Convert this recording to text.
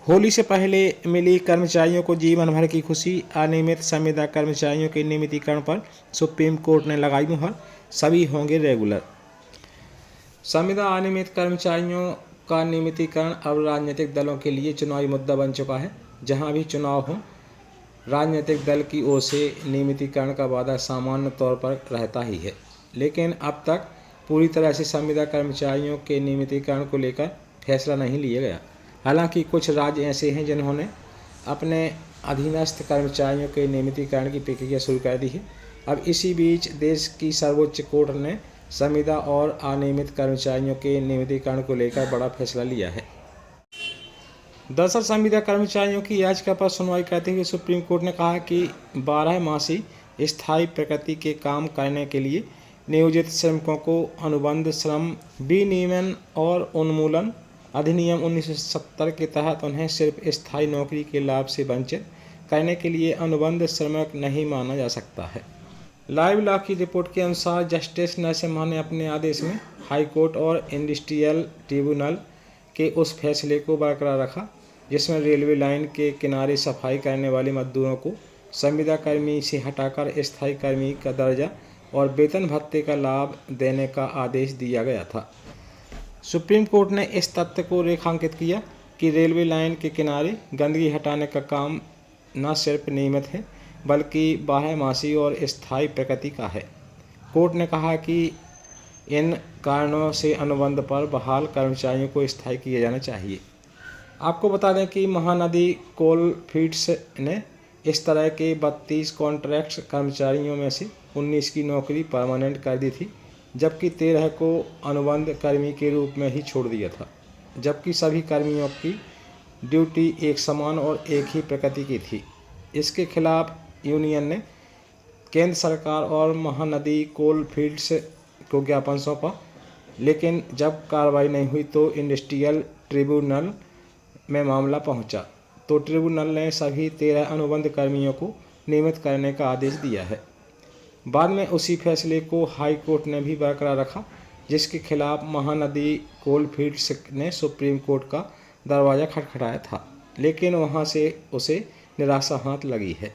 होली से पहले मिली कर्मचारियों को जीवन भर की खुशी। अनियमित संविदा कर्मचारियों के नियमितीकरण पर सुप्रीम कोर्ट ने लगाई मुहर, सभी होंगे रेगुलर। संविदा अनियमित कर्मचारियों का नियमितीकरण अब राजनीतिक दलों के लिए चुनावी मुद्दा बन चुका है। जहां भी चुनाव हो, राजनीतिक दल की ओर से नियमितीकरण का वादा सामान्य तौर पर रहता ही है, लेकिन अब तक पूरी तरह से संविदा कर्मचारियों के नियमितीकरण को लेकर फैसला नहीं लिया गया। हालांकि कुछ राज्य ऐसे हैं जिन्होंने अपने अधीनस्थ कर्मचारियों के नियमितीकरण की प्रक्रिया शुरू कर दी है। अब इसी बीच देश की सर्वोच्च कोर्ट ने संविदा और अनियमित कर्मचारियों के नियमितीकरण को लेकर बड़ा फैसला लिया है। दरअसल संविदा कर्मचारियों की याचिका पर सुनवाई करते हुए सुप्रीम कोर्ट ने कहा कि 12 मासी स्थायी प्रकृति के काम करने के लिए नियोजित श्रमिकों को अनुबंध श्रम विनियमन और उन्मूलन अधिनियम 1970 के तहत उन्हें सिर्फ स्थायी नौकरी के लाभ से वंचित करने के लिए अनुबंध श्रमिक नहीं माना जा सकता है। लाइव लॉ की रिपोर्ट के अनुसार जस्टिस नरसिम्हा ने अपने आदेश में हाईकोर्ट और इंडस्ट्रियल ट्रिब्यूनल के उस फैसले को बरकरार रखा जिसमें रेलवे लाइन के किनारे सफाई करने वाले मजदूरों को संविदा कर्मी से हटाकर स्थायी कर्मी का दर्जा और वेतन भत्ते का लाभ देने का आदेश दिया गया था। सुप्रीम कोर्ट ने इस तथ्य को रेखांकित किया कि रेलवे लाइन के किनारे गंदगी हटाने का काम न सिर्फ नियमित है बल्कि बारहमासी और स्थायी प्रकृति का है। कोर्ट ने कहा कि इन कारणों से अनुबंध पर बहाल कर्मचारियों को स्थायी किया जाना चाहिए। आपको बता दें कि महानदी कोल फील्ड्स ने इस तरह के 32 कॉन्ट्रैक्ट कर्मचारियों में से 19 की नौकरी परमानेंट कर दी थी, जबकि 13 को अनुबंध कर्मी के रूप में ही छोड़ दिया था, जबकि सभी कर्मियों की ड्यूटी एक समान और एक ही प्रकृति की थी। इसके खिलाफ यूनियन ने केंद्र सरकार और महानदी कोल फील्ड्स को ज्ञापन सौंपा, लेकिन जब कार्रवाई नहीं हुई तो इंडस्ट्रियल ट्रिब्यूनल में मामला पहुंचा, तो ट्रिब्यूनल ने सभी 13 अनुबंध कर्मियों को नियमित करने का आदेश दिया है। बाद में उसी फैसले को हाई कोर्ट ने भी बरकरार रखा, जिसके खिलाफ महानदी कोल फील्ड्स ने सुप्रीम कोर्ट का दरवाज़ा खटखटाया था, लेकिन वहां से उसे निराशा हाथ लगी है।